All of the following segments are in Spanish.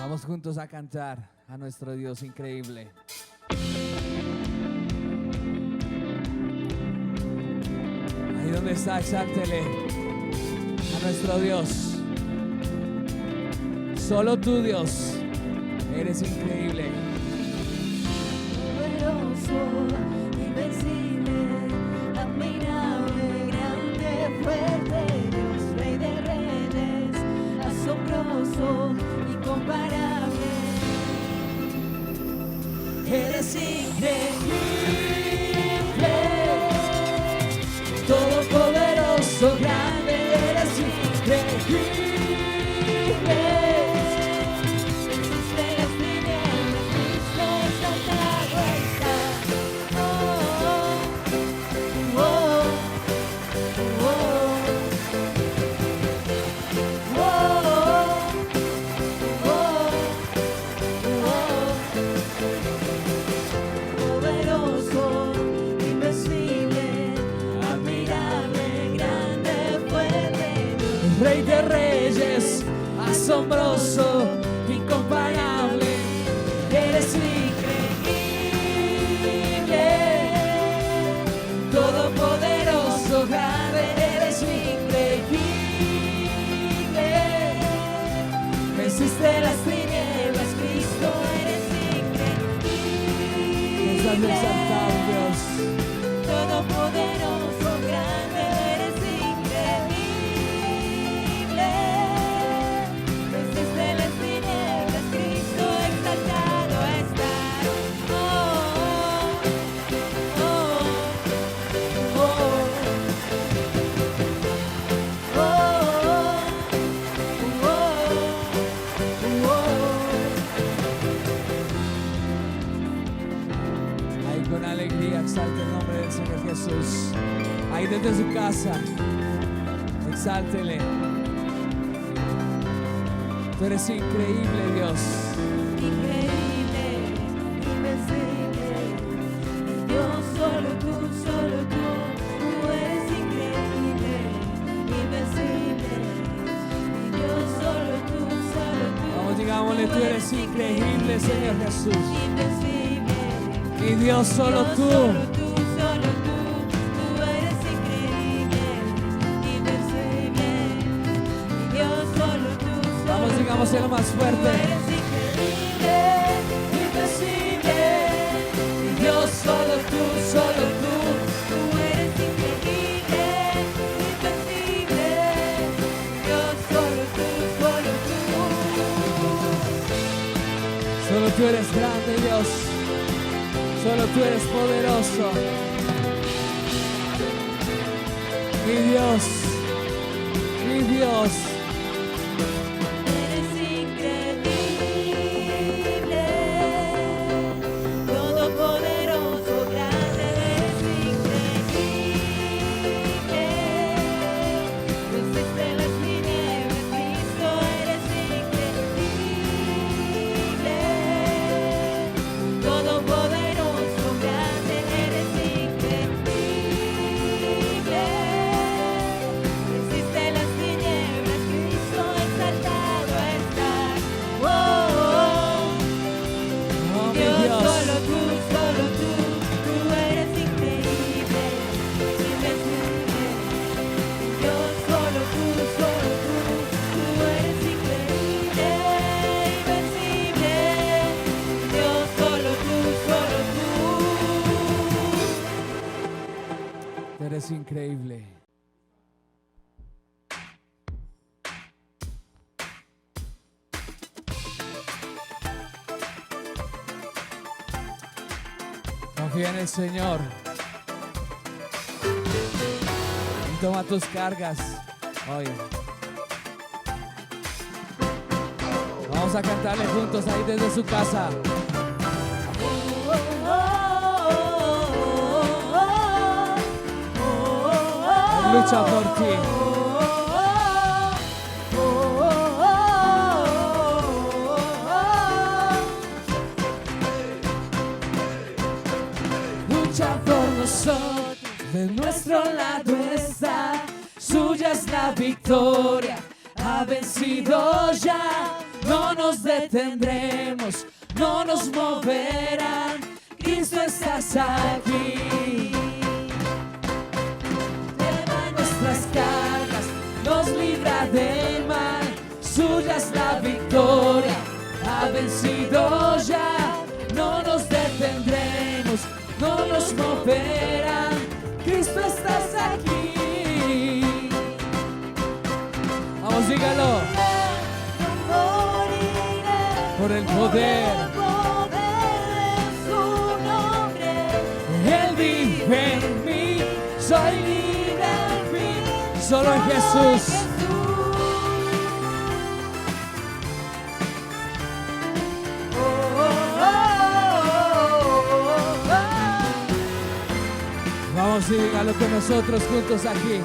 Vamos juntos a cantar a nuestro Dios increíble. Ahí donde está, exáltele a nuestro Dios. Solo tú, Dios, eres increíble. Poderoso, invencible, admirable, grande, fuerte, Dios, Rey de Reyes, asombroso, incomparable. Eres increíble, todopoderoso, grande, eres increíble. Rey de Reyes, asombroso, incomparable, eres increíble, todopoderoso, grande, eres increíble, venciste las tinieblas, Cristo, eres increíble, nos has exaltado, Dios, todopoderoso, grande, eres increíble. Con alegría exalte el nombre del Señor Jesús. Ahí desde su casa, exáltele. Tú eres increíble, Dios. Increíble, invencible, Dios, solo tú, tú eres increíble, invencible, Dios, solo tú, Vamos, digámosle, tú eres increíble, Señor Jesús. invencible. Y Dios, solo tú. Tú eres increíble, invencible. Dios, solo tú. Vamos, digámoslo más fuerte. Tú eres increíble, invencible. Dios, solo tú, solo tú. Tú eres increíble, invencible. Dios, solo tú, solo tú. Solo tú eres grande, Dios. Solo tú eres poderoso. Mi Dios, mi Dios. Eres increíble, todopoderoso, grande, eres increíble. Venciste las tinieblas, Cristo, eres increíble, todopoderoso, grande, eres increíble. Venciste las tinieblas, Cristo, exaltado estás. Oh, Oh, mi Dios, Dios. solo tú, tú eres increíble, invencible. Dios, solo tú, tú eres increíble, invencible. Dios, solo tú, Tú eres increíble. Confía en el Señor y toma tus cargas hoy. Vamos a cantarle juntos ahí desde su casa. Él lucha por ti. Lucha por nosotros, de nuestro lado está, suya es la victoria, ha vencido ya, no nos detendremos, no nos moverán. Cristo estás aquí. Lleva nuestras cargas, nos libra del mal. Suya es la victoria, ha vencido ya. No nos detendremos, no nos moverán. Cristo estás aquí. Vamos, dígalo. Por el poder, Él vive en mí, soy libre al fin, solo en Jesús. Vamos y dígalo con nosotros juntos aquí.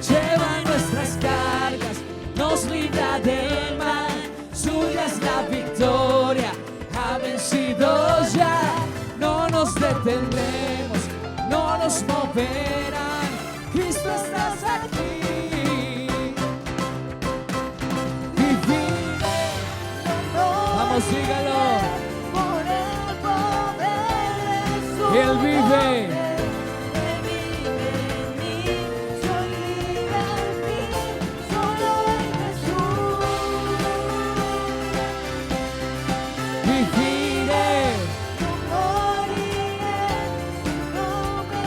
Lleva nuestras cargas, nos libra del mal. Suya es la victoria, ha vencido ya. No nos detendremos, no nos moverán. Cristo estás aquí. Viviré. Vamos, dígalo. Él vive. Él vive en mí, soy libre al fin, solo en Jesús. Viviré. Moriré, su nombre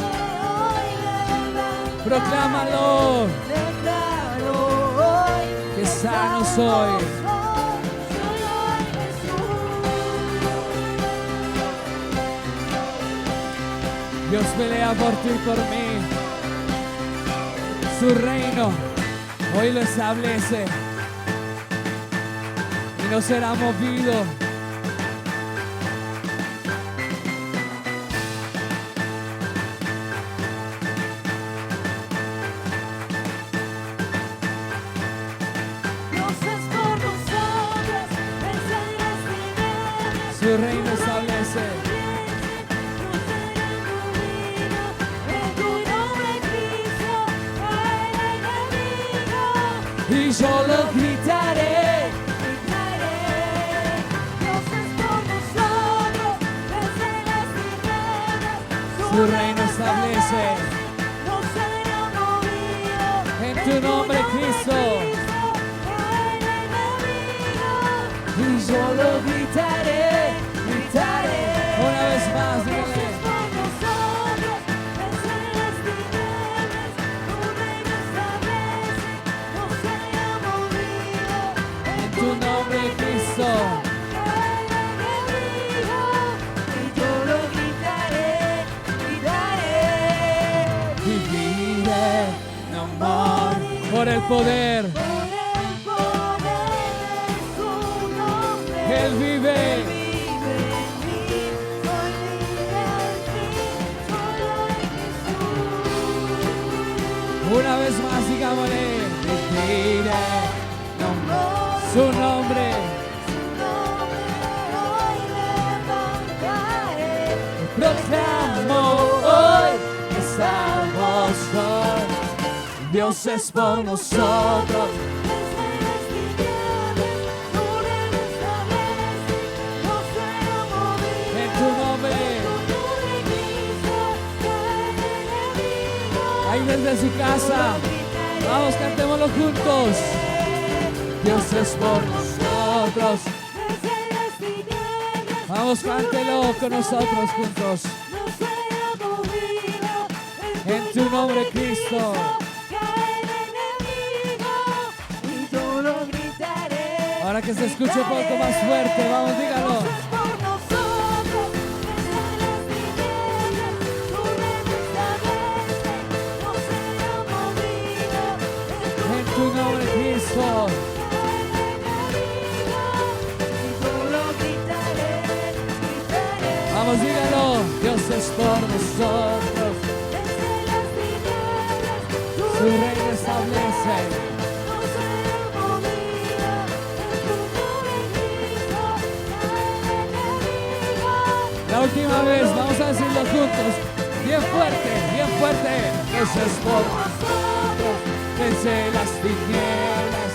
hoy levantaré. Proclámalo. Declaro hoy Que sano soy. Dios pelea por ti y por mí. Su reino hoy lo establece y no será movido. Dios es por nosotros, vencerás tinieblas. Su reino establece. Y yo lo gritaré, Dios es por nosotros, vencerás tinieblas. su reino establece. No será movido. En tu nombre, Cristo. Y yo lo gritaré, gritaré. Una vez más, dígale. En tu nombre, Cristo. Y yo lo gritaré, gritaré. Viviré, no moriré. Por el poder, Por el poder de su nombre. Él vive. Él vive en mí, soy libre al fin, solo en Jesús. Una vez más, digámosle. Viviré, no moriré. Su nombre. Su nombre hoy levantaré. Proclamo hoy que estamos hoy. Dios es por nosotros. Vencerás tinieblas, su reino establece, no será movido. En tu nombre. Tu nombre, Cristo, cae el enemigo. Ahí desde su casa. Vamos, cantémoslo juntos. Dios es por nosotros. Vencerás tinieblas, Vamos, cántelo con nosotros juntos. no será movido. En tu nombre, Cristo. Cae el enemigo, y yo lo gritaré. Ahora que se escuche un poco más fuerte, vamos, dígalo. Dios es por nosotros, vencerás tinieblas, su reino establece, no será movido. En tu nombre, Cristo. Cae el enemigo, y yo lo gritaré, gritaré. Vamos, dígalo. Dios es por nosotros. Vencerás tinieblas, Su reino establece. no será movido. En tu nombre, Cristo, cae el enemigo. La última vez, vamos a decirlo juntos. Bien fuerte, bien fuerte. Dios es por nosotros. Nosotros vence las tinieblas.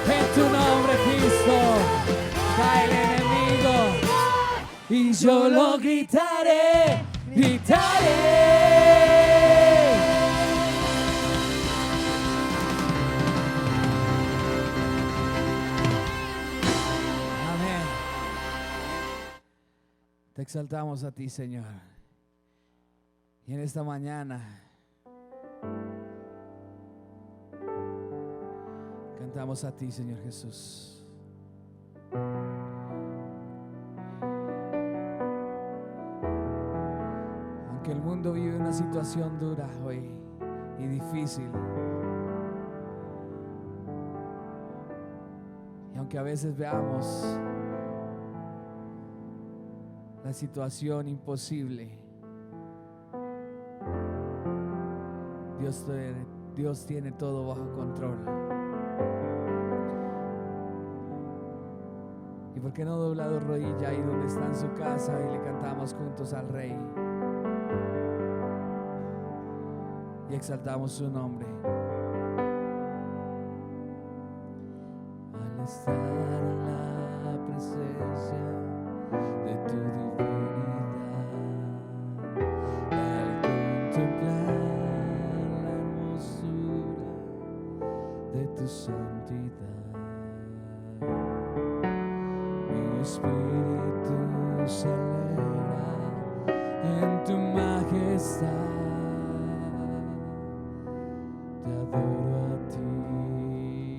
En tu nombre, Cristo, cae el enemigo. Y yo lo gritaré, gritaré. Amén. Te exaltamos a ti, Señor. Y en esta mañana cantamos a ti, Señor Jesús. Aunque el mundo vive una situación dura hoy y difícil, y aunque a veces veamos la situación imposible, Dios tiene todo bajo control. ¿Y por qué no doblado rodilla ahí donde está en su casa y le cantamos juntos al Rey? Y exaltamos su nombre. Al estar en la presencia de tu divinidad, al contemplar la hermosura de tu santidad, mi espíritu se alegra en tu majestad. Te adoro a ti,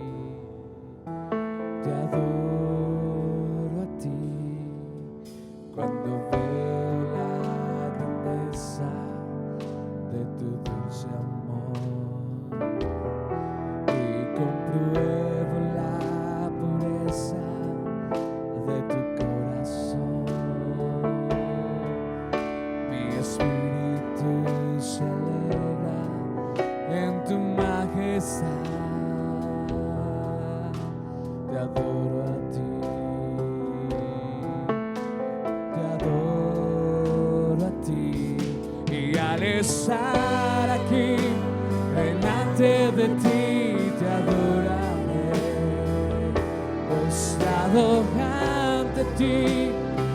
te adoro a ti. Cuando veo la grandeza de tu dulce amor y compruebo la pureza de tu corazón, mi espíritu se alegra en tu majestad. Te adoro a ti, te adoro a ti. Y al estar aquí delante de ti, te adoraré. Postrado ante ti,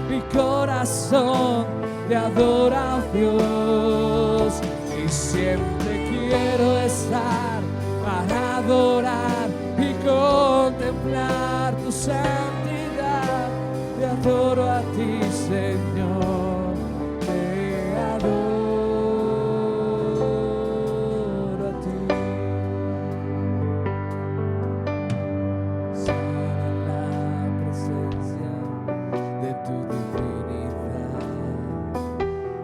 mi corazón te adora, oh Dios. Y siempre quiero estar para adorar y contemplar tu santidad. Te adoro a ti, Señor, te adoro a ti. Estar en la presencia de tu divinidad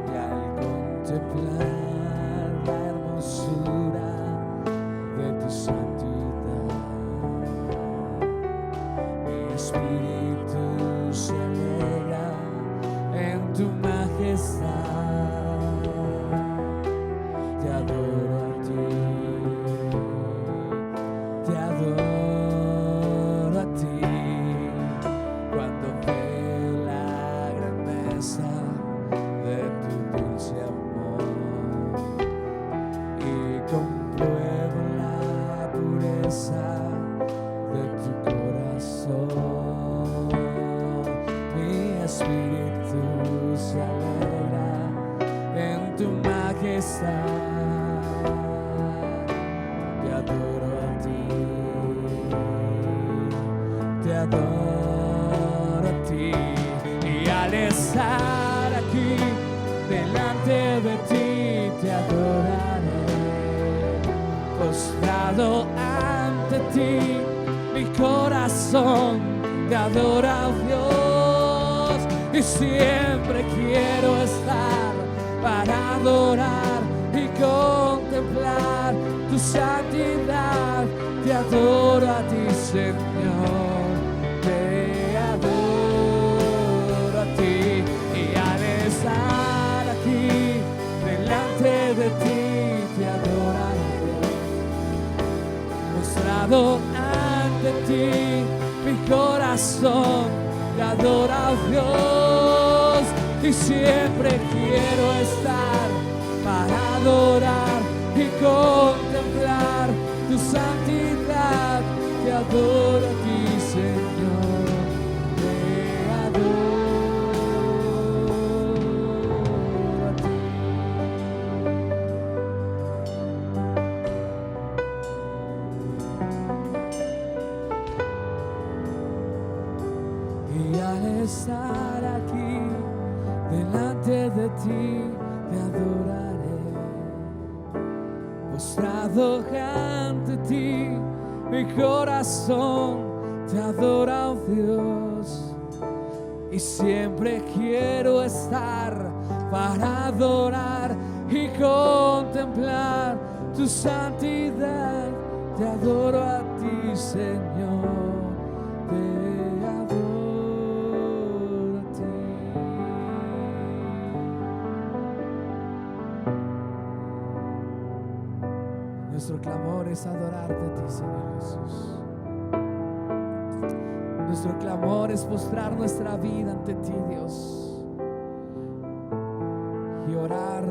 y al contemplar la hermosura de tu santidad, mi espíritu se alegra en tu majestad. Te adoro a ti, te adoro a ti. Cuando veo la grandeza de tu dulce amor y compruebo la pureza de tu corazón, mi espíritu se alegra en tu majestad. Te adoro a ti, te adoro a ti. Y al estar aquí delante de ti, te adoraré. Postrado ante ti, mi corazón te adora, oh Dios. Y siempre quiero estar para adorar y contemplar tu santidad. Te adoro a ti, Señor, te adoro a ti. Y al estar aquí delante de ti, te adoraré. Postrado ante ti, mi corazón te adora, oh Dios. Y siempre quiero estar para adorar y contemplar tu santidad. Te adoro a ti, Señor, te adoro a ti. Y al estar aquí delante de ti, te adoraré. Postrado ante ti, mi corazón te adora, oh Dios. Y siempre quiero estar para adorar y contemplar tu santidad. Te adoro a ti, Señor, te adoro a ti. Nuestro clamor es adorarte a ti, Señor Jesús. Nuestro clamor es postrar nuestra vida ante ti, Dios, y orar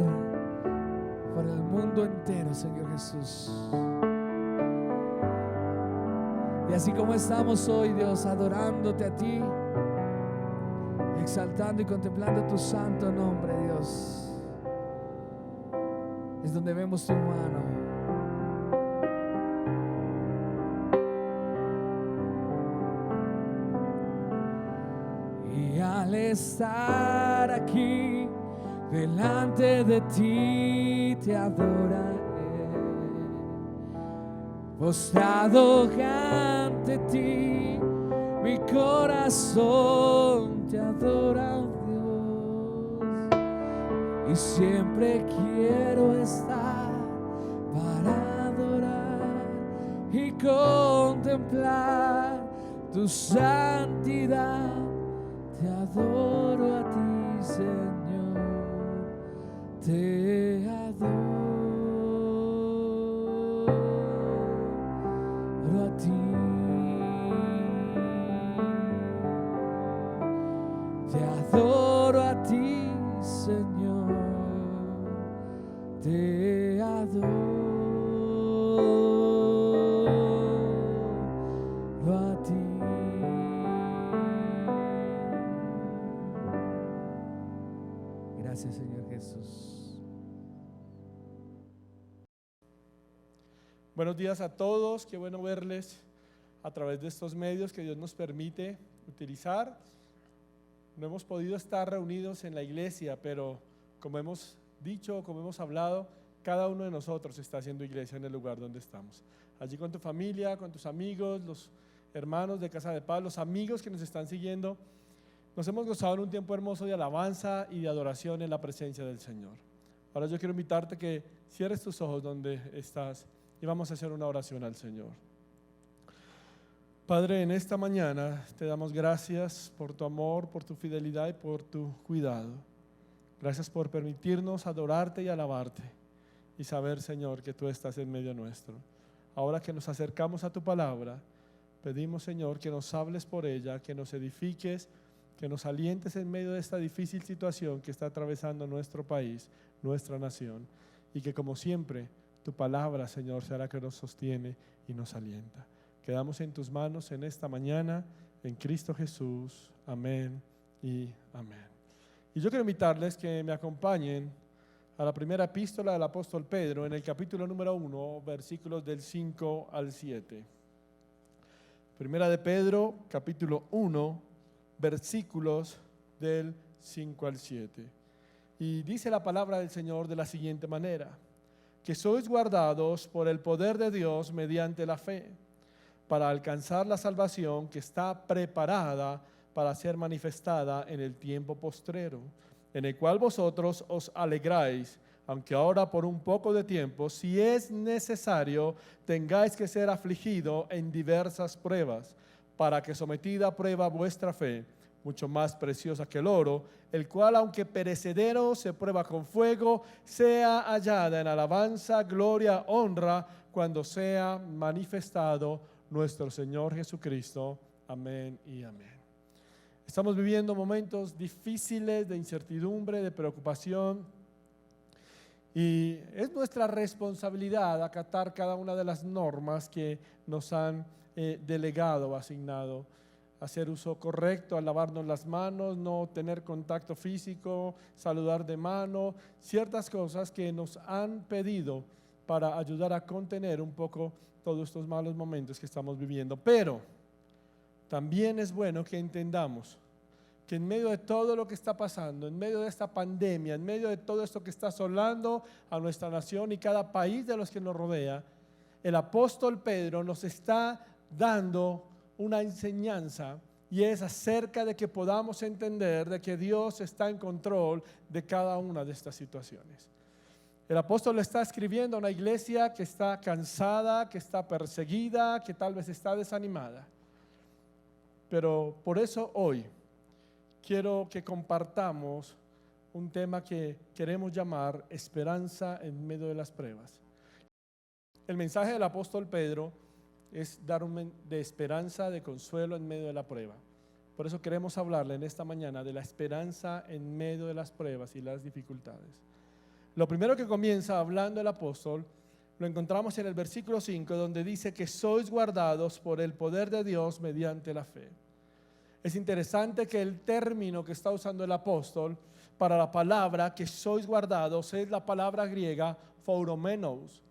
por el mundo entero, Señor Jesús. Y así como estamos hoy, Dios, adorándote a ti, exaltando y contemplando tu santo nombre, Dios, es donde vemos tu mano. Y al estar aquí delante de ti, te adoraré. Postrado ante ti, mi corazón te adora, oh Dios. Y siempre quiero estar para adorar y contemplar tu santidad. Te adoro a ti, Señor, te adoro a ti. Te adoro a ti, Señor, te adoro a ti. Gracias, Señor Jesús. Buenos días a todos, qué bueno verles a través de estos medios que Dios nos permite utilizar. No hemos podido estar reunidos en la iglesia, pero como hemos dicho, como hemos hablado, cada uno de nosotros está haciendo iglesia en el lugar donde estamos. Allí con tu familia, con tus amigos, los hermanos de Casa de Paz, los amigos que nos están siguiendo. Nos hemos gozado en un tiempo hermoso de alabanza y de adoración en la presencia del Señor. Ahora yo quiero invitarte que cierres tus ojos donde estás y vamos a hacer una oración al Señor. Padre, en esta mañana te damos gracias por tu amor, por tu fidelidad y por tu cuidado. Gracias por permitirnos adorarte y alabarte y saber, Señor, que tú estás en medio nuestro. Ahora que nos acercamos a tu palabra, pedimos, Señor, que nos hables por ella, que nos edifiques, que nos alientes en medio de esta difícil situación que está atravesando nuestro país, nuestra nación, y que como siempre tu palabra, Señor, será la que nos sostiene y nos alienta. Quedamos en tus manos en esta mañana, en Cristo Jesús. Amén y amén. Y yo quiero invitarles que me acompañen a la primera epístola del apóstol Pedro, en el capítulo número 1, versículos del 5 al 7. Primera de Pedro, capítulo 1, versículos del 5 al 7. Y dice la palabra del Señor de la siguiente manera: que sois guardados por el poder de Dios mediante la fe, para alcanzar la salvación que está preparada para ser manifestada en el tiempo postrero, en el cual vosotros os alegráis, aunque ahora por un poco de tiempo, si es necesario, tengáis que ser afligido en diversas pruebas, para que sometida a prueba vuestra fe, mucho más preciosa que el oro, el cual aunque perecedero se prueba con fuego, sea hallada en alabanza, gloria, honra, cuando sea manifestado nuestro Señor Jesucristo. Amén y amén. Estamos viviendo momentos difíciles de incertidumbre, de preocupación, Y es nuestra responsabilidad acatar cada una de las normas que nos han delegado o asignado. Hacer uso correcto al lavarnos las manos, no tener contacto físico, saludar de mano, ciertas cosas que nos han pedido para ayudar a contener un poco todos estos malos momentos que estamos viviendo. Pero también es bueno que entendamos que en medio de todo lo que está pasando, en medio de esta pandemia, en medio de todo esto que está asolando a nuestra nación y cada país de los que nos rodea, el apóstol Pedro nos está dando una enseñanza, y es acerca de que podamos entender de que Dios está en control de cada una de estas situaciones. El apóstol le está escribiendo a una iglesia que está cansada, que está perseguida, que tal vez está desanimada. Pero por eso hoy quiero que compartamos un tema que queremos llamar esperanza en medio de las pruebas. El mensaje del apóstol Pedro es dar de esperanza, de consuelo en medio de la prueba. Por eso queremos hablarle en esta mañana de la esperanza en medio de las pruebas y las dificultades. Lo primero que comienza hablando el apóstol lo encontramos en el versículo 5, donde dice que sois guardados por el poder de Dios mediante la fe. Es interesante que el término que está usando el apóstol para la palabra que sois guardados es la palabra griega phoromenos.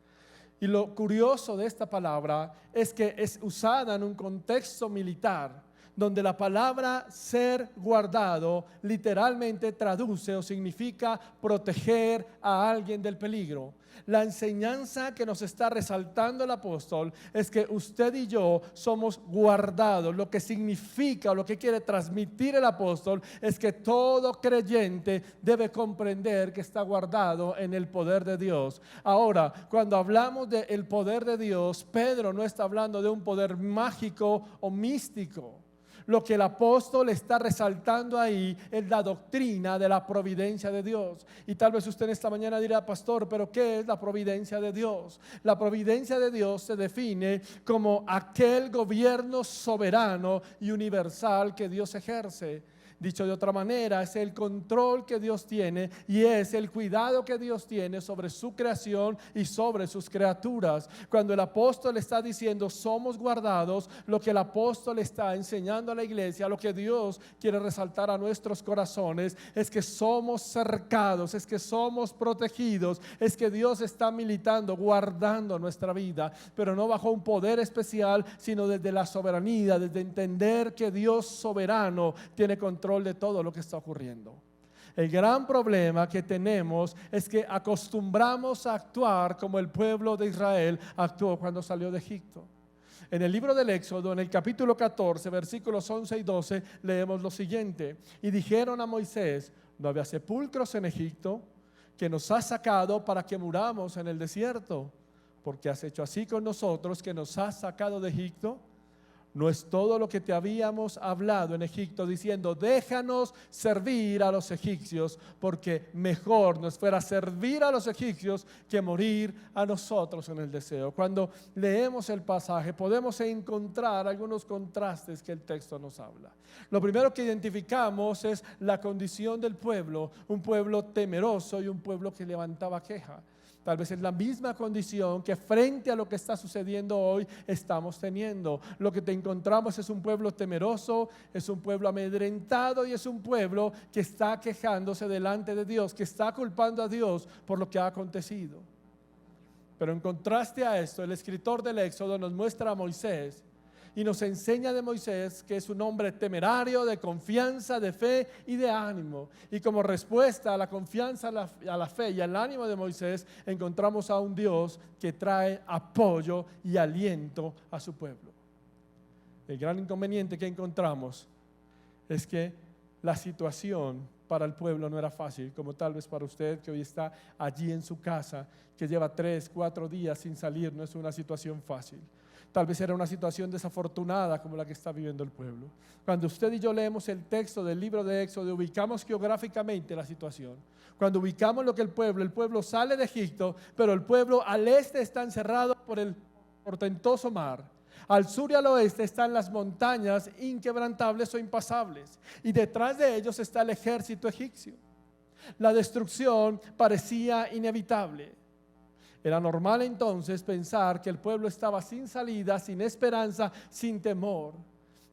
Y lo curioso de esta palabra es que es usada en un contexto militar, donde la palabra ser guardado literalmente traduce o significa proteger a alguien del peligro. La enseñanza que nos está resaltando el apóstol es que usted y yo somos guardados. Lo que significa o lo que quiere transmitir el apóstol es que todo creyente debe comprender que está guardado en el poder de Dios. Ahora, cuando hablamos del poder de Dios, Pedro no está hablando de un poder mágico o místico. Lo que el apóstol está resaltando ahí es la doctrina de la providencia de Dios. Y tal vez usted esta mañana dirá: pastor, ¿pero qué es la providencia de Dios? La providencia de Dios se define como aquel gobierno soberano y universal que Dios ejerce. Dicho de otra manera, es el control que Dios tiene y es el cuidado que Dios tiene sobre su creación y sobre sus criaturas. Cuando el apóstol está diciendo somos guardados, lo que el apóstol está enseñando a la iglesia, lo que Dios quiere resaltar a nuestros corazones, es que somos cercados, es que somos protegidos, es que Dios está militando, guardando nuestra vida, pero no bajo un poder especial, sino desde la soberanía, desde entender que Dios soberano tiene control de todo lo que está ocurriendo. El gran problema que tenemos es que acostumbramos a actuar como el pueblo de Israel actuó cuando salió de Egipto. En el libro del Éxodo, en el capítulo 14, versículos 11 y 12, leemos lo siguiente: y dijeron a Moisés, ¿no había sepulcros en Egipto que nos has sacado para que muramos en el desierto? Porque has hecho así con nosotros, que nos has sacado de Egipto. ¿No es todo lo que te habíamos hablado en Egipto, diciendo, déjanos servir a los egipcios, porque mejor nos fuera servir a los egipcios que morir a nosotros en el deseo? Cuando leemos el pasaje podemos encontrar algunos contrastes que el texto nos habla. Lo primero que identificamos es la condición del pueblo, un pueblo temeroso y un pueblo que levantaba queja. Tal vez es la misma condición que frente a lo que está sucediendo hoy estamos teniendo. Lo que te encontramos es un pueblo temeroso, es un pueblo amedrentado y es un pueblo que está quejándose delante de Dios, que está culpando a Dios por lo que ha acontecido. Pero en contraste a esto, el escritor del Éxodo nos muestra a Moisés y nos enseña de Moisés que es un hombre temerario, de confianza, de fe y de ánimo. Y como respuesta a la confianza, a la fe y al ánimo de Moisés, encontramos a un Dios que trae apoyo y aliento a su pueblo. El gran inconveniente que encontramos es que la situación para el pueblo no era fácil, como tal vez para usted que hoy está allí en su casa, que lleva 3, 4 días sin salir. No es una situación fácil. Tal vez era una situación desafortunada como la que está viviendo el pueblo. Cuando usted y yo leemos el texto del libro de Éxodo, ubicamos geográficamente la situación. Cuando ubicamos lo que el pueblo sale de Egipto, pero el pueblo al este está encerrado por el portentoso mar. Al sur y al oeste están las montañas inquebrantables o impasables, y detrás de ellos está el ejército egipcio. La destrucción parecía inevitable. Era normal entonces pensar que el pueblo estaba sin salida, sin esperanza, sin temor,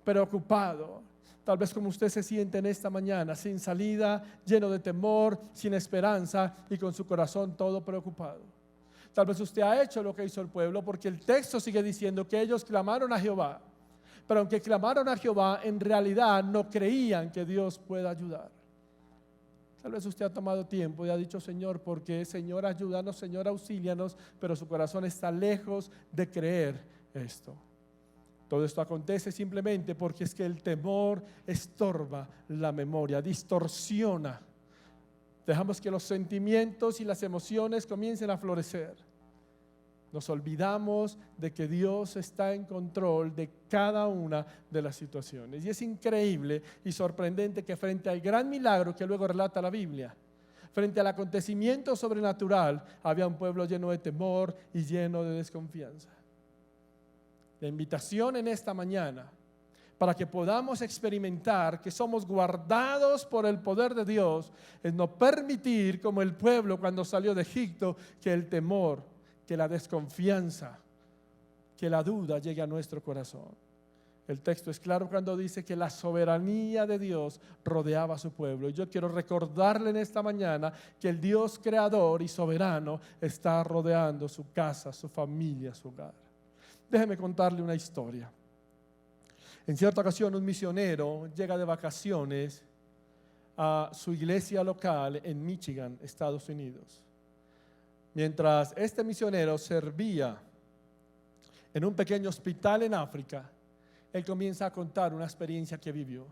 preocupado. Tal vez como usted se siente en esta mañana, sin salida, lleno de temor, sin esperanza y con su corazón todo preocupado. Tal vez usted ha hecho lo que hizo el pueblo, porque el texto sigue diciendo que ellos clamaron a Jehová. Pero aunque clamaron a Jehová, en realidad no creían que Dios pueda ayudar. Tal vez usted ha tomado tiempo y ha dicho, Señor, porque Señor, ayúdanos, Señor, auxílianos, pero su corazón está lejos de creer esto. Todo esto acontece simplemente porque es que el temor estorba la memoria, distorsiona. Dejamos que los sentimientos y las emociones comiencen a florecer. Nos olvidamos de que Dios está en control de cada una de las situaciones. Y es increíble y sorprendente que frente al gran milagro que luego relata la Biblia, frente al acontecimiento sobrenatural, había un pueblo lleno de temor y lleno de desconfianza. La invitación en esta mañana, para que podamos experimentar que somos guardados por el poder de Dios, es no permitir, como el pueblo cuando salió de Egipto, que el temor, que la desconfianza, que la duda llegue a nuestro corazón. El texto es claro cuando dice que la soberanía de Dios rodeaba a su pueblo. Y yo quiero recordarle en esta mañana que el Dios creador y soberano está rodeando su casa, su familia, su hogar. Déjeme contarle una historia. En cierta ocasión un misionero llega de vacaciones a su iglesia local en Michigan, Estados Unidos. Mientras este misionero servía en un pequeño hospital en África, él comienza a contar una experiencia que vivió.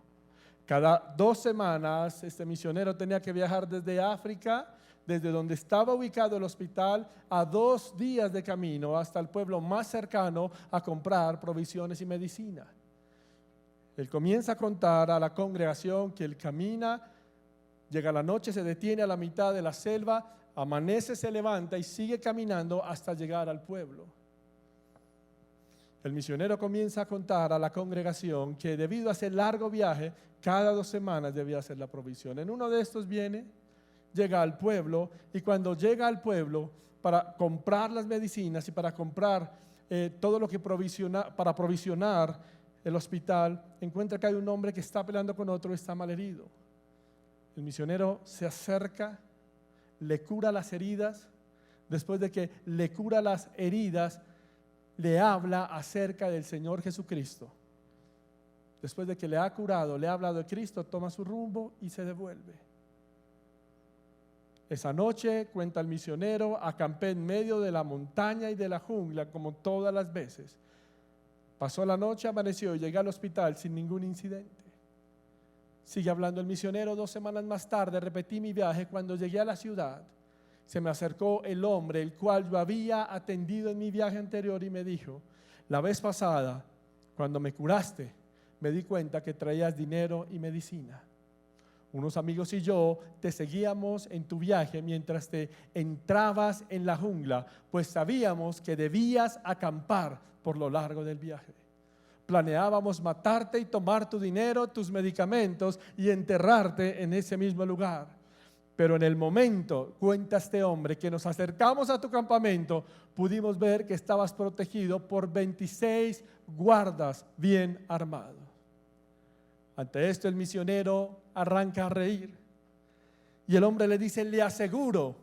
Cada 2 semanas este misionero tenía que viajar desde África, desde donde estaba ubicado el hospital, a 2 días de camino hasta el pueblo más cercano a comprar provisiones y medicina. Él comienza a contar a la congregación que él camina, llega la noche, se detiene a la mitad de la selva, amanece, se levanta y sigue caminando hasta llegar al pueblo. El misionero comienza a contar a la congregación que debido a ese largo viaje, cada 2 semanas debía hacer la provisión. En uno de estos llega al pueblo, y cuando llega al pueblo para comprar las medicinas y para comprar todo lo que para provisionar el hospital, encuentra que hay un hombre que está peleando con otro y está malherido. El misionero se acerca, le cura las heridas. Después de que le cura las heridas, le habla acerca del Señor Jesucristo. Después de que le ha curado, le ha hablado de Cristo, toma su rumbo y se devuelve. Esa noche, cuenta el misionero, acampé en medio de la montaña y de la jungla como todas las veces. Pasó la noche, amaneció y llegué al hospital sin ningún incidente. Sigue hablando el misionero. 2 semanas más tarde repetí mi viaje. Cuando llegué a la ciudad, se me acercó el hombre el cual yo había atendido en mi viaje anterior y me dijo: la vez pasada, cuando me curaste, me di cuenta que traías dinero y medicina. Unos amigos y yo te seguíamos en tu viaje mientras te entrabas en la jungla, pues sabíamos que debías acampar por lo largo del viaje. Planeábamos matarte y tomar tu dinero, tus medicamentos y enterrarte en ese mismo lugar. Pero en el momento, cuenta este hombre, que nos acercamos a tu campamento, pudimos ver que estabas protegido por 26 guardas bien armados. Ante esto el misionero arranca a reír y el hombre le dice: le aseguro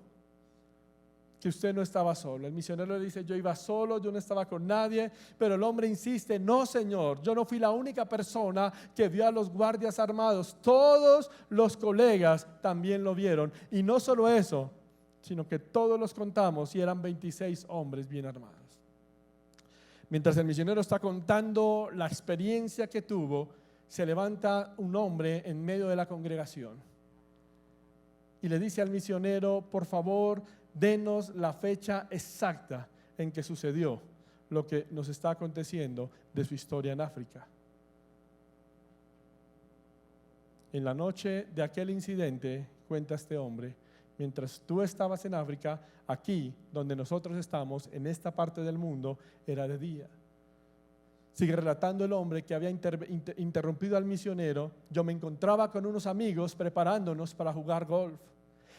que usted no estaba solo. El misionero le dice: yo iba solo, yo no estaba con nadie. Pero el hombre insiste: no, señor, yo no fui la única persona que vio a los guardias armados. Todos los colegas también lo vieron. Y no solo eso, sino que todos los contamos y eran 26 hombres bien armados. Mientras el misionero está contando la experiencia que tuvo, se levanta un hombre en medio de la congregación y le dice al misionero: por favor, denos la fecha exacta en que sucedió lo que nos está aconteciendo de su historia en África. En la noche de aquel incidente, cuenta este hombre, mientras tú estabas en África, aquí donde nosotros estamos, en esta parte del mundo, era de día. Sigue relatando el hombre que había interrumpido al misionero. Yo me encontraba con unos amigos preparándonos para jugar golf.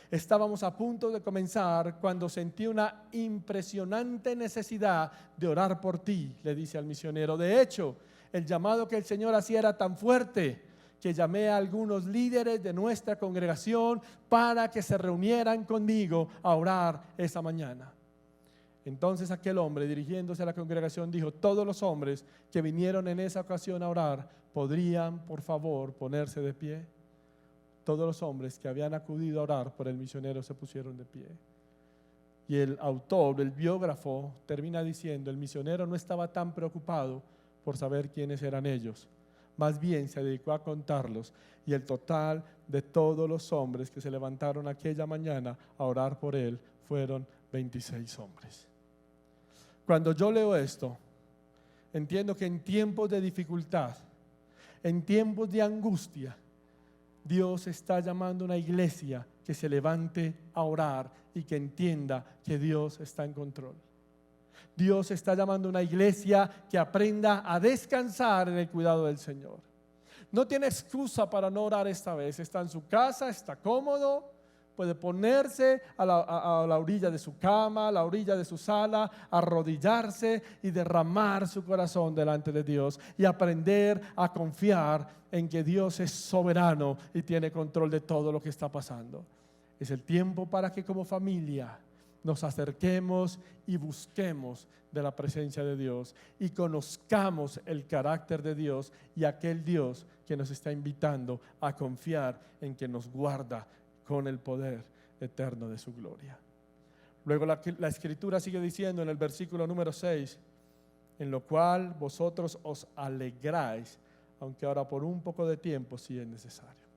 Estábamos a punto de comenzar cuando sentí una impresionante necesidad de orar por ti, le dice al misionero. De hecho, el llamado que el Señor hacía era tan fuerte que llamé a algunos líderes de nuestra congregación para que se reunieran conmigo a orar esa mañana. Entonces aquel hombre, dirigiéndose a la congregación, dijo: todos los hombres que vinieron en esa ocasión a orar, ¿podrían por favor ponerse de pie? Todos los hombres que habían acudido a orar por el misionero se pusieron de pie. Y el autor, el biógrafo, termina diciendo: el misionero no estaba tan preocupado por saber quiénes eran ellos, más bien se dedicó a contarlos, y el total de todos los hombres que se levantaron aquella mañana a orar por él fueron 26 hombres. Cuando yo leo esto, entiendo que en tiempos de dificultad, en tiempos de angustia, Dios está llamando a una iglesia que se levante a orar y que entienda que Dios está en control. Dios está llamando a una iglesia que aprenda a descansar en el cuidado del Señor. No tiene excusa para no orar esta vez. Está en su casa, está cómodo, puede ponerse a la orilla de su cama, a la orilla de su sala, arrodillarse y derramar su corazón delante de Dios y aprender a confiar en que Dios es soberano y tiene control de todo lo que está pasando. Es el tiempo para que como familia nos acerquemos y busquemos de la presencia de Dios y conozcamos el carácter de Dios y aquel Dios que nos está invitando a confiar en que nos guarda con el poder eterno de su gloria. Luego la escritura sigue diciendo en el versículo número 6: en lo cual vosotros os alegráis, aunque ahora por un poco de tiempo si es necesario.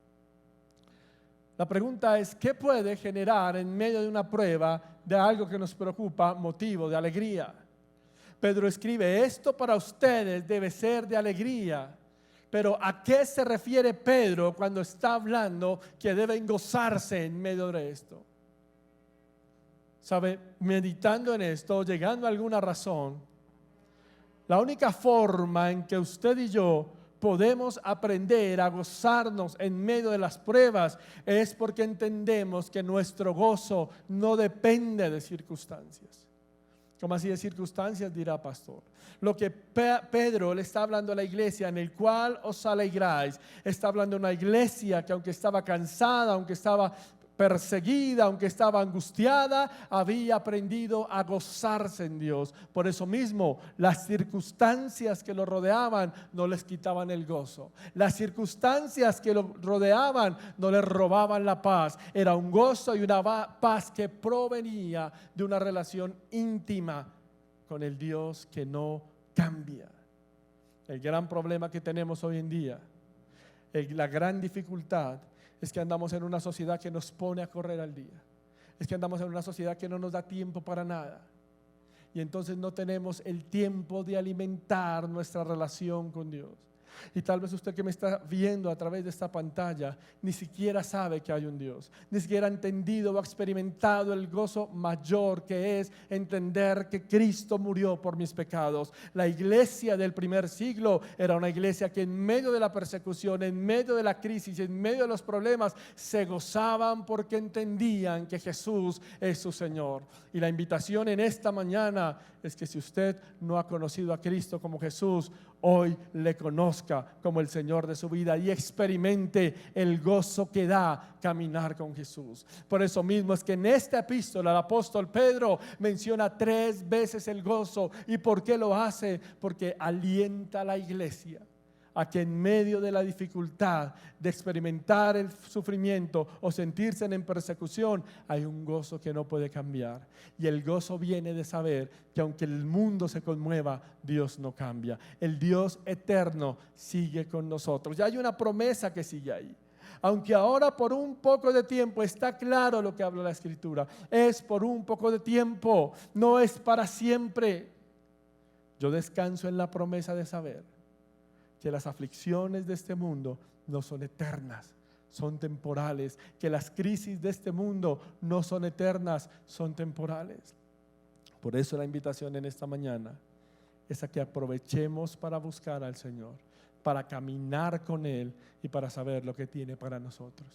La pregunta es: ¿qué puede generar en medio de una prueba de algo que nos preocupa motivo de alegría? Pedro escribe: esto para ustedes debe ser de alegría. Pero ¿a qué se refiere Pedro cuando está hablando que deben gozarse en medio de esto? ¿Sabe? Meditando en esto, llegando a alguna razón, la única forma en que usted y yo podemos aprender a gozarnos en medio de las pruebas es porque entendemos que nuestro gozo no depende de circunstancias. ¿Cómo así de circunstancias? Dirá pastor. Lo que Pedro le está hablando a la iglesia, en el cual os alegráis, está hablando de una iglesia que aunque estaba cansada, aunque estaba perseguida, aunque estaba angustiada, había aprendido a gozarse en Dios. Por eso mismo, las circunstancias que lo rodeaban no les quitaban el gozo. Las circunstancias que lo rodeaban no les robaban la paz. Era un gozo y una paz que provenía de una relación íntima con el Dios que no cambia. El gran problema que tenemos hoy en día, la gran dificultad, es que andamos en una sociedad que nos pone a correr al día. Es que andamos en una sociedad que no nos da tiempo para nada. Y entonces no tenemos el tiempo de alimentar nuestra relación con Dios. Y tal vez usted que me está viendo a través de esta pantalla ni siquiera sabe que hay un Dios, ni siquiera ha entendido o ha experimentado el gozo mayor que es entender que Cristo murió por mis pecados. La iglesia del primer siglo era una iglesia que en medio de la persecución, en medio de la crisis, en medio de los problemas, se gozaban porque entendían que Jesús es su Señor. Y la invitación en esta mañana es que si usted no ha conocido a Cristo como Jesús, hoy le conozca como el Señor de su vida y experimente el gozo que da caminar con Jesús. Por eso mismo es que en esta epístola el apóstol Pedro menciona 3 veces el gozo. ¿Y por qué lo hace? Porque alienta a la iglesia a que en medio de la dificultad de experimentar el sufrimiento o sentirse en persecución, hay un gozo que no puede cambiar. Y el gozo viene de saber que aunque el mundo se conmueva, Dios no cambia. El Dios eterno sigue con nosotros. Ya hay una promesa que sigue ahí. Aunque ahora por un poco de tiempo, está claro lo que habla la Escritura, es por un poco de tiempo, no es para siempre. Yo descanso en la promesa de saber que las aflicciones de este mundo no son eternas, son temporales, que las crisis de este mundo no son eternas, son temporales. Por eso la invitación en esta mañana es a que aprovechemos para buscar al Señor, para caminar con Él y para saber lo que tiene para nosotros.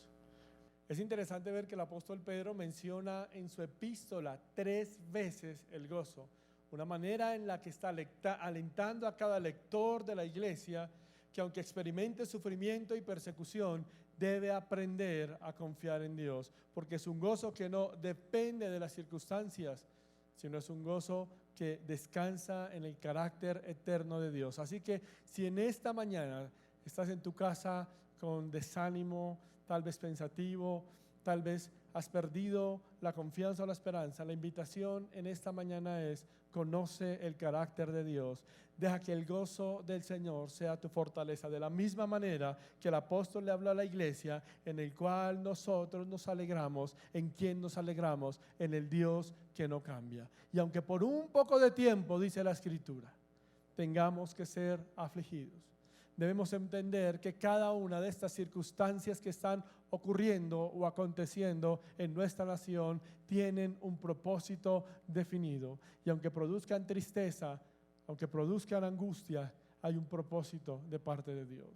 Es interesante ver que el apóstol Pedro menciona en su epístola 3 veces el gozo, una manera en la que está alentando a cada lector de la iglesia que aunque experimente sufrimiento y persecución, debe aprender a confiar en Dios, porque es un gozo que no depende de las circunstancias, sino es un gozo que descansa en el carácter eterno de Dios. Así que si en esta mañana estás en tu casa con desánimo, tal vez pensativo, tal vez has perdido la confianza o la esperanza, la invitación en esta mañana es: conoce el carácter de Dios, deja que el gozo del Señor sea tu fortaleza, de la misma manera que el apóstol le habló a la iglesia, en el cual nosotros nos alegramos. ¿En quién nos alegramos? En el Dios que no cambia. Y aunque por un poco de tiempo, dice la Escritura, tengamos que ser afligidos, debemos entender que cada una de estas circunstancias que están ocurriendo o aconteciendo en nuestra nación tienen un propósito definido. Y aunque produzcan tristeza, aunque produzcan angustia, hay un propósito de parte de Dios.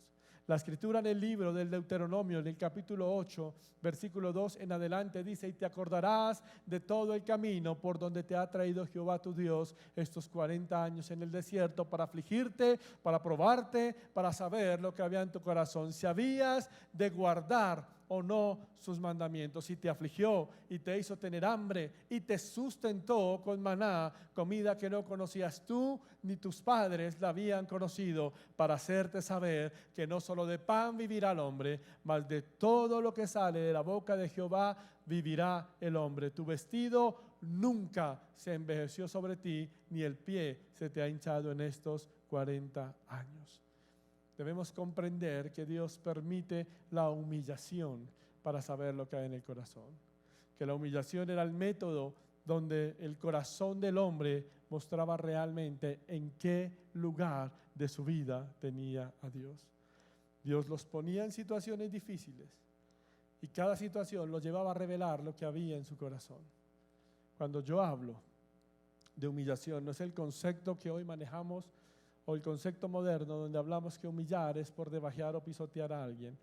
La Escritura en el libro del Deuteronomio, en el capítulo 8, versículo 2 en adelante dice: y te acordarás de todo el camino por donde te ha traído Jehová tu Dios estos 40 años en el desierto, para afligirte, para probarte, para saber lo que había en tu corazón, si habías de guardar o no sus mandamientos. Y te afligió y te hizo tener hambre y te sustentó con maná, comida que no conocías tú ni tus padres la habían conocido, para hacerte saber que no solo de pan vivirá el hombre, mas de todo lo que sale de la boca de Jehová vivirá el hombre. Tu vestido nunca se envejeció sobre ti, ni el pie se te ha hinchado en estos 40 años. Debemos comprender que Dios permite la humillación para saber lo que hay en el corazón. Que la humillación era el método donde el corazón del hombre mostraba realmente en qué lugar de su vida tenía a Dios. Dios los ponía en situaciones difíciles y cada situación los llevaba a revelar lo que había en su corazón. Cuando yo hablo de humillación, no es el concepto que hoy manejamos o el concepto moderno donde hablamos que humillar es por debajear o pisotear a alguien.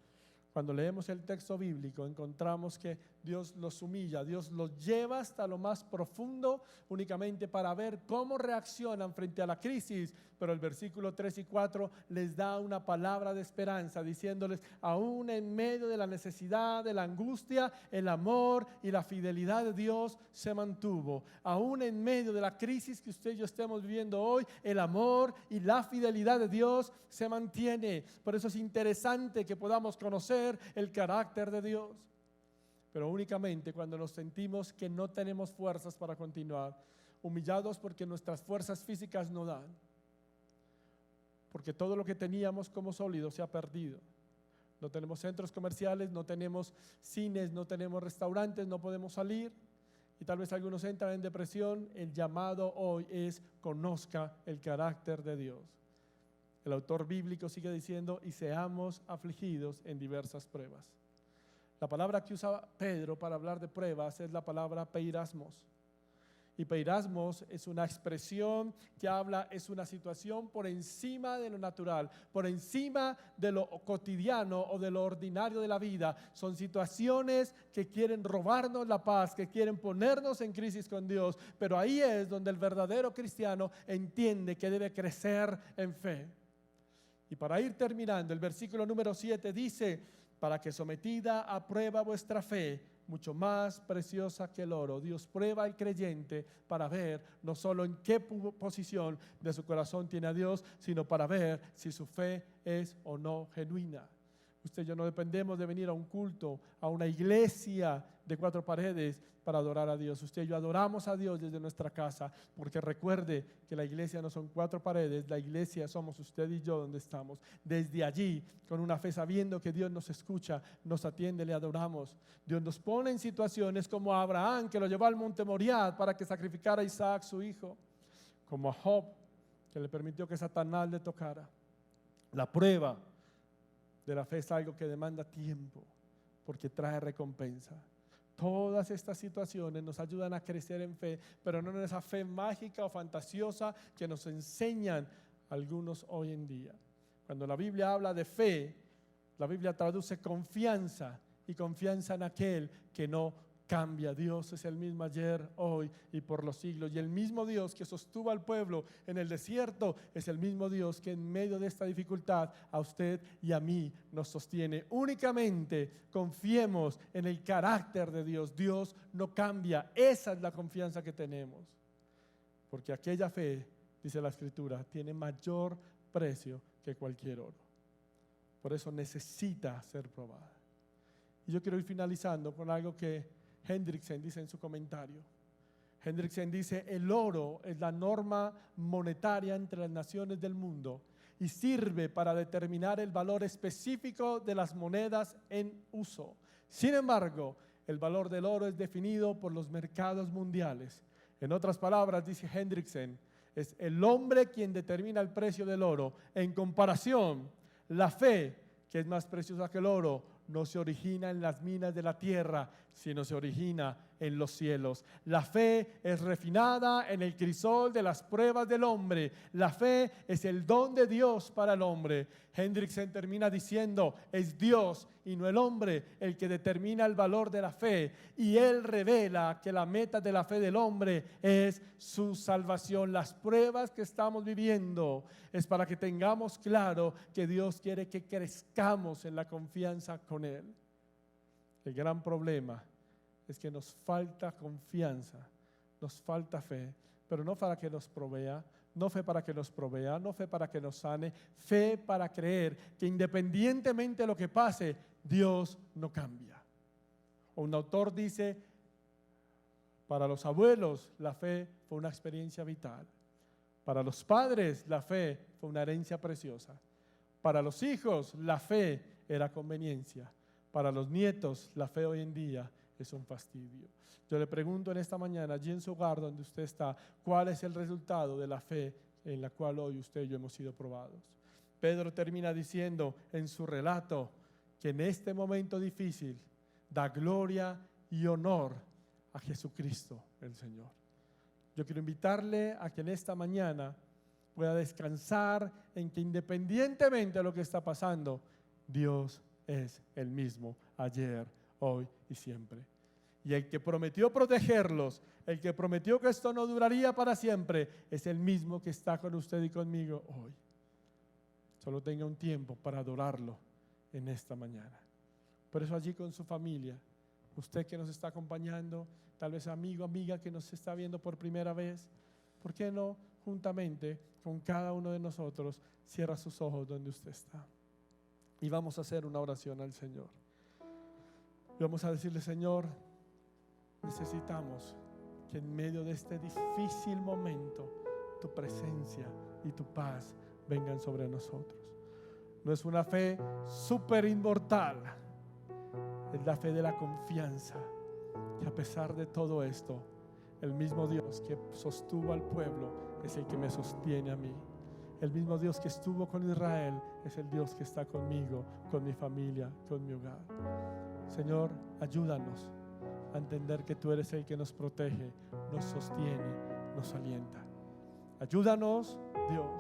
Cuando leemos el texto bíblico encontramos que Dios los humilla, Dios los lleva hasta lo más profundo únicamente para ver cómo reaccionan frente a la crisis. Pero el versículo 3 y 4 les da una palabra de esperanza diciéndoles: aún en medio de la necesidad, de la angustia, el amor y la fidelidad de Dios se mantuvo. Aún en medio de la crisis que usted y yo estemos viviendo hoy, el amor y la fidelidad de Dios se mantiene. Por eso es interesante que podamos conocer el carácter de Dios, pero únicamente cuando nos sentimos que no tenemos fuerzas para continuar, humillados porque nuestras fuerzas físicas no dan, porque todo lo que teníamos como sólido se ha perdido. No tenemos centros comerciales, no tenemos cines, no tenemos restaurantes, no podemos salir, y tal vez algunos entran en depresión. El llamado hoy es: conozca el carácter de Dios. El autor bíblico sigue diciendo: y seamos afligidos en diversas pruebas. La palabra que usa Pedro para hablar de pruebas es la palabra peirasmos. Y peirasmos es una expresión que habla, es una situación por encima de lo natural, por encima de lo cotidiano o de lo ordinario de la vida. Son situaciones que quieren robarnos la paz, que quieren ponernos en crisis con Dios. Pero ahí es donde el verdadero cristiano entiende que debe crecer en fe. Y para ir terminando, el versículo número 7 dice: para que sometida a prueba vuestra fe, mucho más preciosa que el oro. Dios prueba al creyente para ver no solo en qué posición de su corazón tiene a Dios, sino para ver si su fe es o no genuina. Usted y yo no dependemos de venir a un culto, a una iglesia de 4 paredes para adorar a Dios. Usted y yo adoramos a Dios desde nuestra casa, porque recuerde que la iglesia no son 4 paredes, la iglesia somos usted y yo donde estamos. Desde allí, con una fe sabiendo que Dios nos escucha, nos atiende, le adoramos. Dios nos pone en situaciones como a Abraham, que lo llevó al monte Moriah para que sacrificara a Isaac, su hijo, como a Job, que le permitió que Satanás le tocara. La prueba de la fe es algo que demanda tiempo, porque trae recompensa. Todas estas situaciones nos ayudan a crecer en fe, pero no en esa fe mágica o fantasiosa que nos enseñan algunos hoy en día. Cuando la Biblia habla de fe, la Biblia traduce confianza, y confianza en aquel que no cambia. Dios es el mismo ayer, hoy y por los siglos. Y el mismo Dios que sostuvo al pueblo en el desierto es el mismo Dios que en medio de esta dificultad a usted y a mí nos sostiene. Únicamente confiemos en el carácter de Dios. Dios no cambia. Esa es la confianza que tenemos. Porque aquella fe, dice la Escritura, tiene mayor precio que cualquier oro. Por eso necesita ser probada. Y yo quiero ir finalizando con algo que Hendrickson dice en su comentario. Hendrickson dice: el oro es la norma monetaria entre las naciones del mundo y sirve para determinar el valor específico de las monedas en uso. Sin embargo, el valor del oro es definido por los mercados mundiales. En otras palabras, dice Hendrickson, es el hombre quien determina el precio del oro. En comparación, la fe, que es más preciosa que el oro, no se origina en las minas de la tierra, sino se origina en los cielos. La fe es refinada en el crisol de las pruebas del hombre. La fe es el don de Dios para el hombre. Hendrickson termina diciendo: es Dios y no el hombre el que determina el valor de la fe, y él revela que la meta de la fe del hombre es su salvación. Las pruebas que estamos viviendo es para que tengamos claro que Dios quiere que crezcamos en la confianza con Él. El gran problema es que nos falta confianza, nos falta fe, pero no para que nos provea, no fe para que nos provea, no fe para que nos sane, fe para creer que independientemente de lo que pase, Dios no cambia. Un autor dice: para los abuelos la fe fue una experiencia vital, para los padres la fe fue una herencia preciosa, para los hijos la fe era conveniencia, para los nietos la fe hoy en día es un fastidio. Yo le pregunto en esta mañana, allí en su hogar donde usted está, ¿cuál es el resultado de la fe en la cual hoy usted y yo hemos sido probados? Pedro termina diciendo en su relato que en este momento difícil da gloria y honor a Jesucristo el Señor. Yo quiero invitarle a que en esta mañana pueda descansar en que independientemente de lo que está pasando, Dios es el mismo ayer, hoy y siempre. Y el que prometió protegerlos, el que prometió que esto no duraría para siempre, es el mismo que está con usted y conmigo hoy. Solo tenga un tiempo para adorarlo en esta mañana. Por eso allí con su familia, usted que nos está acompañando, tal vez amigo, amiga que nos está viendo por primera vez, ¿por qué no juntamente con cada uno de nosotros cierra sus ojos donde usted está? Y vamos a hacer una oración al Señor. Y vamos a decirle: Señor, necesitamos que en medio de este difícil momento tu presencia y tu paz vengan sobre nosotros. No es una fe súper inmortal, es la fe de la confianza, que a pesar de todo esto, el mismo Dios que sostuvo al pueblo es el que me sostiene a mí. El mismo Dios que estuvo con Israel es el Dios que está conmigo, con mi familia, con mi hogar. Señor, ayúdanos a entender que tú eres el que nos protege, nos sostiene, nos alienta. Ayúdanos, Dios,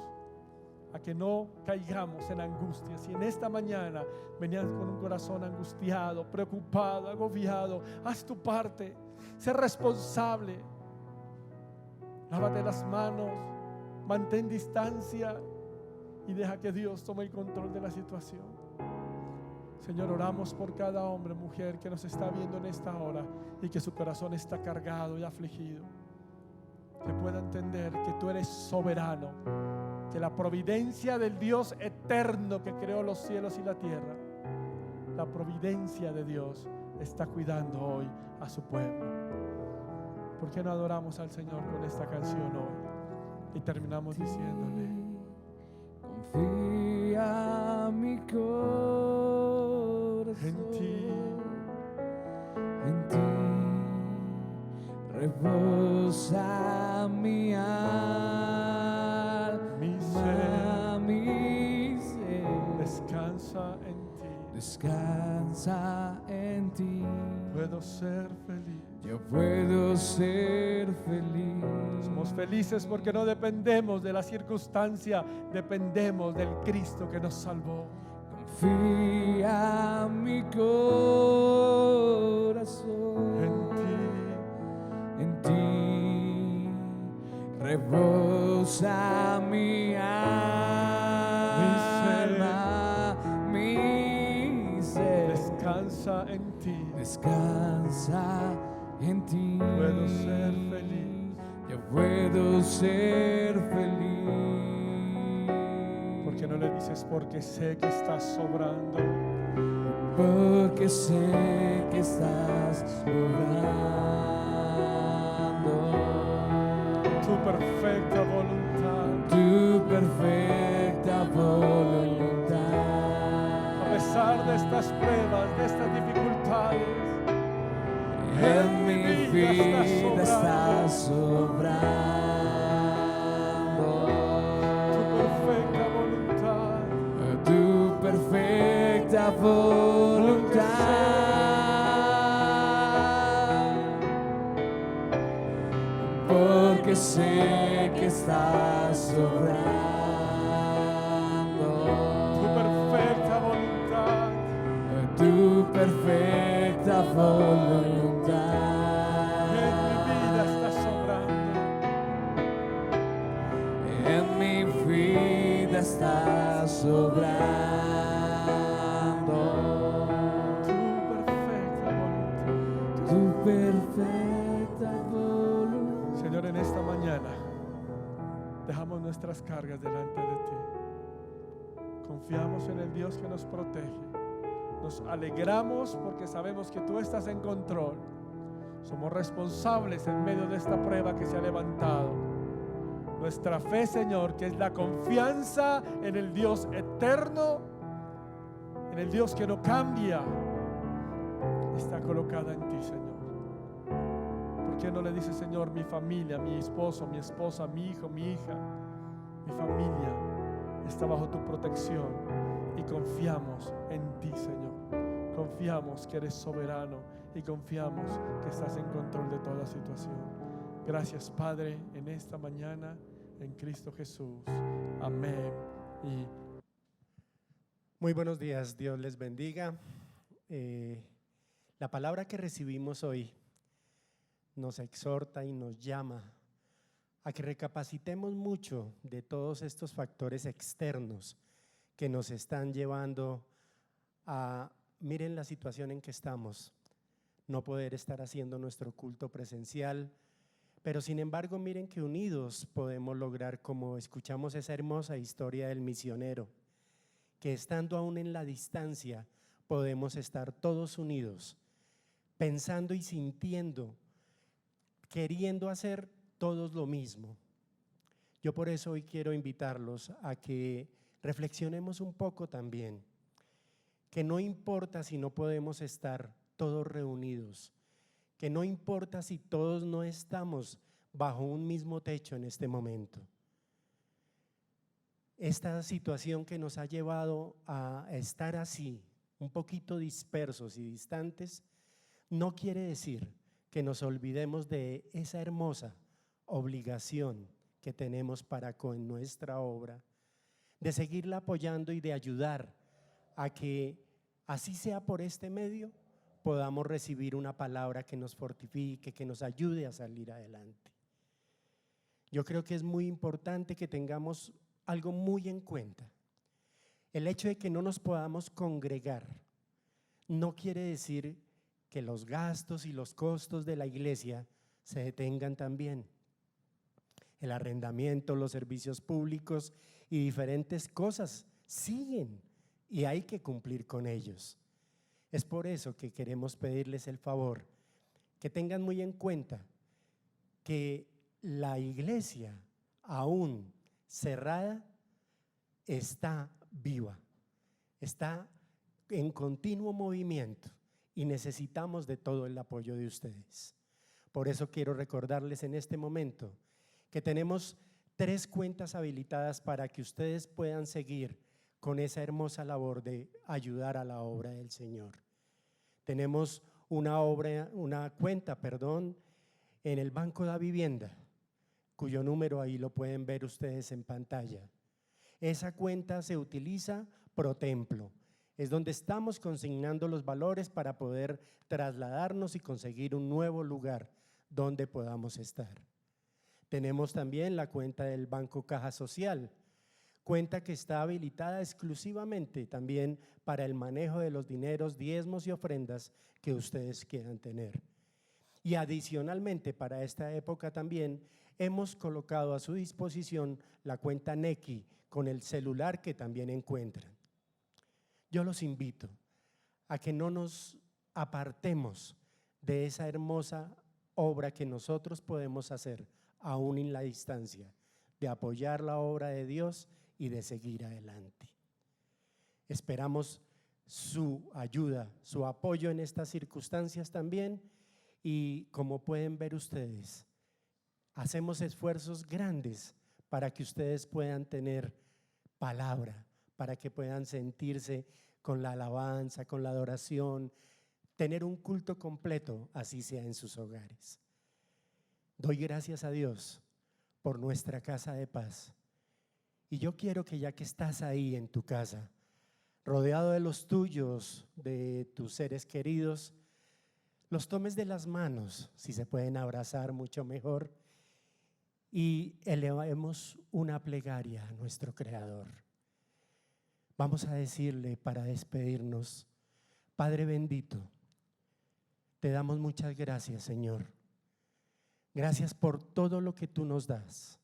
a que no caigamos en angustia. Si en esta mañana venías con un corazón angustiado, preocupado, agobiado, haz tu parte, sé responsable, lávate las manos, mantén distancia y deja que Dios tome el control de la situación. Señor, oramos por cada hombre, mujer que nos está viendo en esta hora y que su corazón está cargado y afligido, que pueda entender que tú eres soberano, que la providencia del Dios eterno que creó los cielos y la tierra, la providencia de Dios está cuidando hoy a su pueblo. ¿Por qué no adoramos al Señor con esta canción hoy? Y terminamos diciéndole: confía mi corazón en ti reposa mi alma, mi ser descansa en ti, descansa en ti. puedo ser feliz. Yo puedo ser feliz. Somos felices porque no dependemos de la circunstancia, dependemos del Cristo que nos salvó. confía mi corazón. En ti rebosa mi alma, mi ser Descansa en ti. descansa en ti. Puedo ser feliz. Yo puedo ser feliz. ¿Por qué no le dices porque sé que estás sobrando? Porque sé que estás obrando Tu perfecta voluntad. tu perfecta voluntad. A pesar de estas pruebas, de estas dificultades, En mi vida estás obrando tu perfecta voluntad. tu perfecta voluntad. Porque sé que estás obrando Tu perfecta voluntad. tu perfecta voluntad. En mi vida estás sobrando. En mi vida estás obrando Tu perfecta voluntad. tu perfecta voluntad. Señor, en esta mañana dejamos nuestras cargas delante de ti. Confiamos en el Dios que nos protege. Nos alegramos porque sabemos que tú estás en control. Somos responsables en medio de esta prueba que se ha levantado. Nuestra fe, Señor, que es la confianza en el Dios eterno, en el Dios que no cambia, está colocada en ti, Señor. ¿Por qué no le dices, Señor, mi familia, mi esposo, mi esposa, mi hijo, mi hija, mi familia está bajo tu protección y confiamos en ti, Señor? Confiamos que eres soberano y confiamos que estás en control de toda situación. Gracias, Padre, en esta mañana en Cristo Jesús. Amén. Y Muy buenos días, Dios les bendiga. La palabra que recibimos hoy nos exhorta y nos llama a que recapacitemos mucho de todos estos factores externos que nos están llevando a, miren la situación en que estamos, no poder estar haciendo nuestro culto presencial, pero sin embargo miren que unidos podemos lograr, como escuchamos esa hermosa historia del misionero, que estando aún en la distancia podemos estar todos unidos, pensando y sintiendo, queriendo hacer todos lo mismo. Yo por eso hoy quiero invitarlos a que reflexionemos un poco también, que no importa si no podemos estar todos reunidos, que no importa si todos no estamos bajo un mismo techo en este momento. Esta situación que nos ha llevado a estar así, un poquito dispersos y distantes, no quiere decir que nos olvidemos de esa hermosa obligación que tenemos para con nuestra obra, de seguirla apoyando y de ayudar a que, así sea por este medio, podamos recibir una palabra que nos fortifique, que nos ayude a salir adelante. Yo creo que es muy importante que tengamos algo muy en cuenta. El hecho de que no nos podamos congregar no quiere decir que los gastos y los costos de la iglesia se detengan también. El arrendamiento, los servicios públicos y diferentes cosas siguen y hay que cumplir con ellos. Es por eso que queremos pedirles el favor que tengan muy en cuenta que la iglesia aún cerrada está viva, está en continuo movimiento y necesitamos de todo el apoyo de ustedes. Por eso quiero recordarles en este momento que tenemos 3 cuentas habilitadas para que ustedes puedan seguir con esa hermosa labor de ayudar a la obra del Señor. Tenemos una cuenta en el Banco de la Vivienda, cuyo número ahí lo pueden ver ustedes en pantalla. Esa cuenta se utiliza pro templo. Es donde estamos consignando los valores para poder trasladarnos y conseguir un nuevo lugar donde podamos estar. Tenemos también la cuenta del Banco Caja Social, cuenta que está habilitada exclusivamente también para el manejo de los dineros, diezmos y ofrendas que ustedes quieran tener. Y adicionalmente para esta época también hemos colocado a su disposición la cuenta Nequi con el celular que también encuentran. Yo los invito a que no nos apartemos de esa hermosa obra que nosotros podemos hacer aún en la distancia, de apoyar la obra de Dios y de seguir adelante. Esperamos su ayuda, su apoyo en estas circunstancias también, y como pueden ver ustedes, hacemos esfuerzos grandes para que ustedes puedan tener palabra, para que puedan sentirse con la alabanza, con la adoración, tener un culto completo, así sea en sus hogares. Doy gracias a Dios por nuestra casa de paz. Y yo quiero que ya que estás ahí en tu casa, rodeado de los tuyos, de tus seres queridos, los tomes de las manos, si se pueden abrazar mucho mejor, y elevemos una plegaria a nuestro Creador. Vamos a decirle para despedirnos: Padre bendito, te damos muchas gracias, Señor. Gracias por todo lo que tú nos das.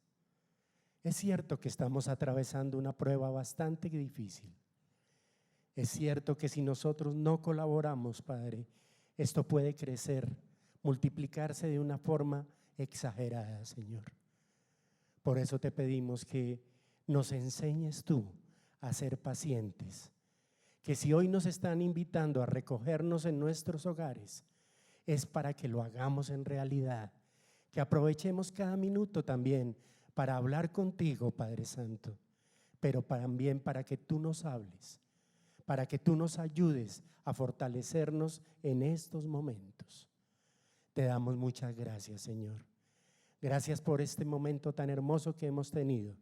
Es cierto que estamos atravesando una prueba bastante difícil. Es cierto que si nosotros no colaboramos, Padre, esto puede crecer, multiplicarse de una forma exagerada, Señor. Por eso te pedimos que nos enseñes tú a ser pacientes, que si hoy nos están invitando a recogernos en nuestros hogares, es para que lo hagamos en realidad, que aprovechemos cada minuto también para hablar contigo, Padre Santo, pero también para que tú nos hables, para que tú nos ayudes a fortalecernos en estos momentos. Te damos muchas gracias, Señor. Gracias por este momento tan hermoso que hemos tenido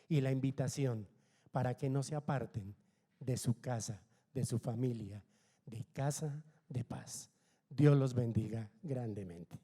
y la invitación para que no se aparten de su casa, de su familia, de Casa de Paz. Dios los bendiga grandemente.